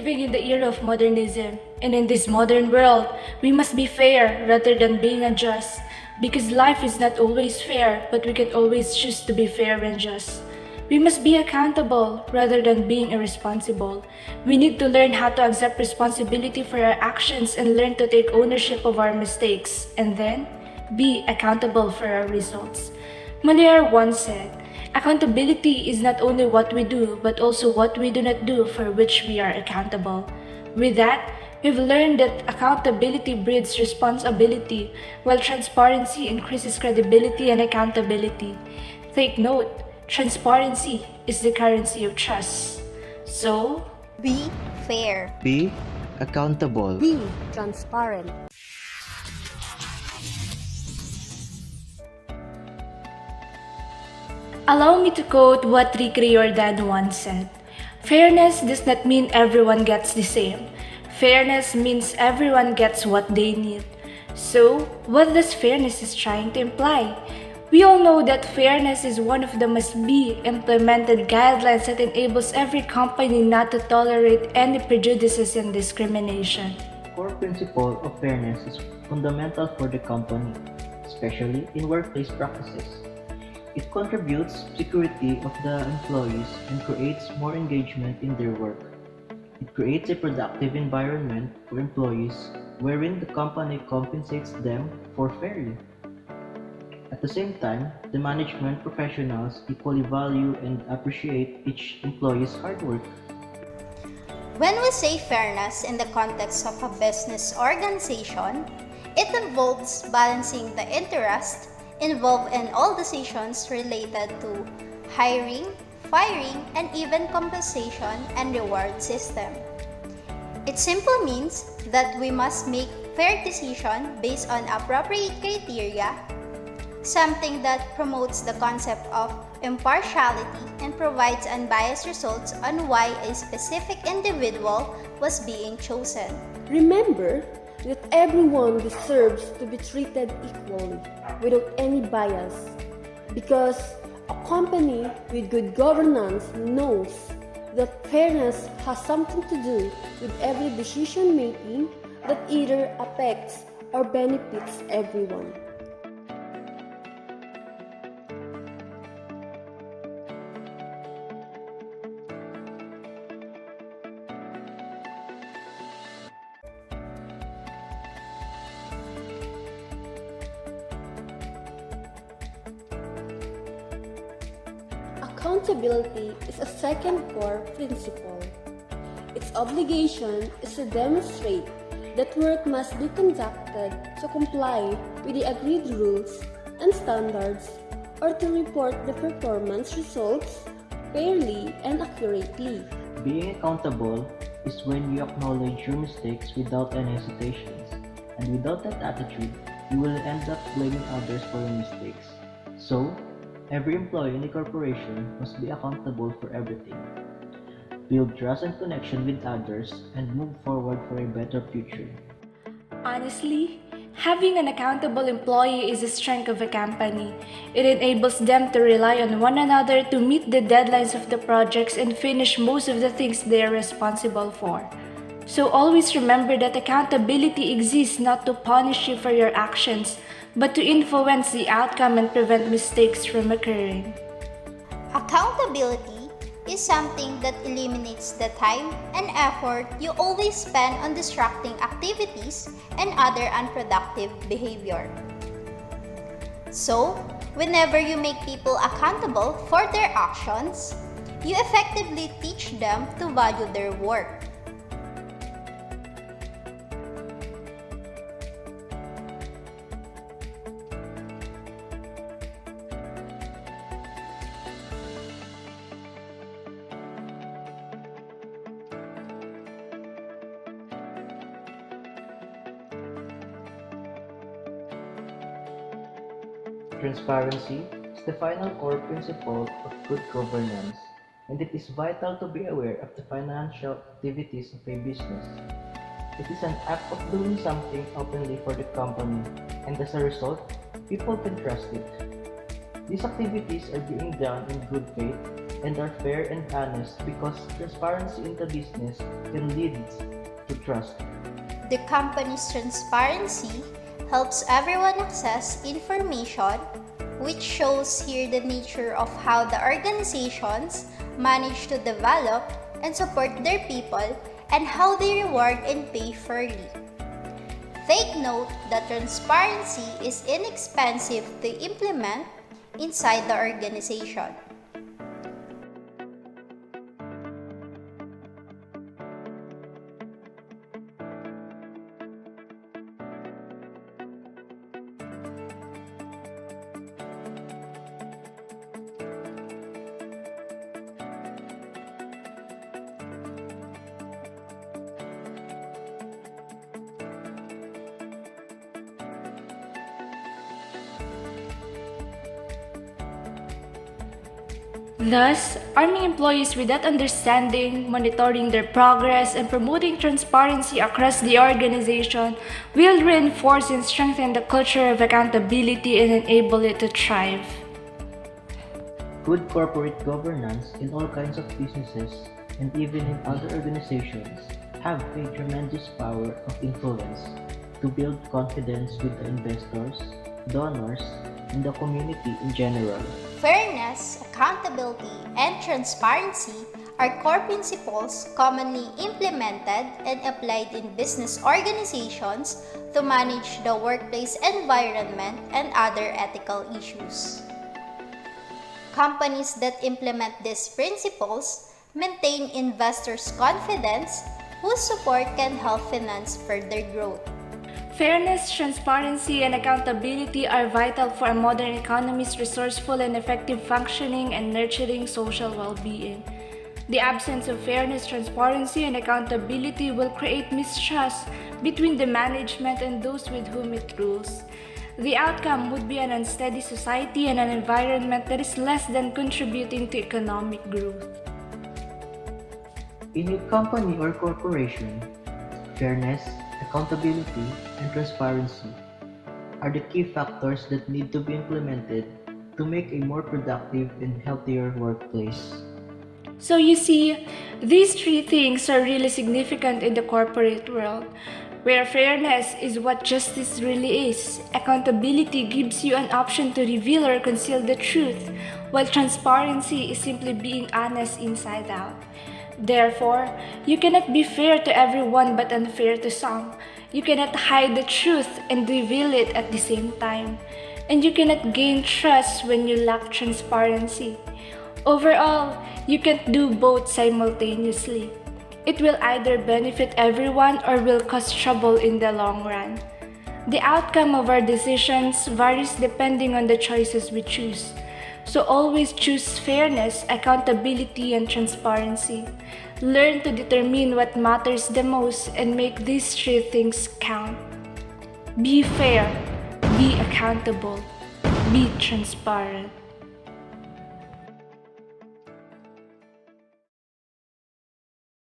living in the era of modernism, and in this modern world, we must be fair rather than being unjust, because life is not always fair, but we can always choose to be fair and just. We must be accountable rather than being irresponsible. We need to learn how to accept responsibility for our actions and learn to take ownership of our mistakes, and then be accountable for our results. Molière once said, "Accountability is not only what we do, but also what we do not do for which we are accountable." With that, we've learned that accountability breeds responsibility, while transparency increases credibility and accountability. Take note, transparency is the currency of trust. So, Be fair. Be accountable. Be transparent. allow me to quote what Sheridanne once said. Fairness does not mean everyone gets the same. Fairness means everyone gets what they need. So, what does fairness is trying to imply? We all know that fairness is one of the must-be implemented guidelines that enables every company not to tolerate any prejudices and discrimination. The core principle of fairness is fundamental for the company, especially in workplace practices. It contributes to security of the employees and creates more engagement in their work. It creates a productive environment for employees wherein the company compensates them for fairly. At the same time, the management professionals equally value and appreciate each employee's hard work. When we say fairness in the context of a business organization, it involves balancing the interests involved in all decisions related to hiring, firing, and even compensation and reward system. It simply means that we must make fair decisions based on appropriate criteria, something that promotes the concept of impartiality and provides unbiased results on why a specific individual was being chosen. Remember that everyone deserves to be treated equally without any bias, because a company with good governance knows that fairness has something to do with every decision making that either affects or benefits everyone. Accountability is a second core principle. Its obligation is to demonstrate that work must be conducted to comply with the agreed rules and standards, or to report the performance results fairly and accurately. Being accountable is when you acknowledge your mistakes without any hesitations, and without that attitude, you will end up blaming others for your mistakes. So, every employee in the corporation must be accountable for everything. Build trust and connection with others and move forward for a better future. Honestly, having an accountable employee is a strength of a company. It enables them to rely on one another to meet the deadlines of the projects and finish most of the things they are responsible for. So always remember that accountability exists not to punish you for your actions, but to influence the outcome and prevent mistakes from occurring. Accountability is something that eliminates the time and effort you always spend on distracting activities and other unproductive behavior. So, whenever you make people accountable for their actions, you effectively teach them to value their work. Transparency is the final core principle of good governance, and it is vital to be aware of the financial activities of a business. It is an act of doing something openly for the company, and as a result, people can trust it. These activities are being done in good faith, and are fair and honest because transparency in the business can lead to trust. The company's transparency helps everyone access information, which shows here the nature of how the organizations manage to develop and support their people and how they reward and pay fairly. Take note that transparency is inexpensive to implement inside the organization. Thus, arming employees with that understanding, monitoring their progress, and promoting transparency across the organization will reinforce and strengthen the culture of accountability and enable it to thrive. Good corporate governance in all kinds of businesses and even in other organizations have a tremendous power of influence to build confidence with the investors, donors, and the community in general. Fairness, accountability, and transparency are core principles commonly implemented and applied in business organizations to manage the workplace environment and other ethical issues. Companies that implement these principles maintain investors' confidence, whose support can help finance further growth. Fairness, transparency, and accountability are vital for a modern economy's resourceful and effective functioning and nurturing social well-being. The absence of fairness, transparency, and accountability will create mistrust between the management and those with whom it rules. The outcome would be an unsteady society and an environment that is less than contributing to economic growth. In a company or corporation, fairness, accountability, and transparency are the key factors that need to be implemented to make a more productive and healthier workplace. So you see, these three things are really significant in the corporate world, where fairness is what justice really is. Accountability gives you an option to reveal or conceal the truth, while transparency is simply being honest inside out. Therefore, you cannot be fair to everyone but unfair to some. You cannot hide the truth and reveal it at the same time. And you cannot gain trust when you lack transparency. Overall, you can't do both simultaneously. It will either benefit everyone or will cause trouble in the long run. The outcome of our decisions varies depending on the choices we choose. So always choose fairness, accountability, and transparency. Learn to determine what matters the most and make these three things count. Be fair, be accountable, be transparent.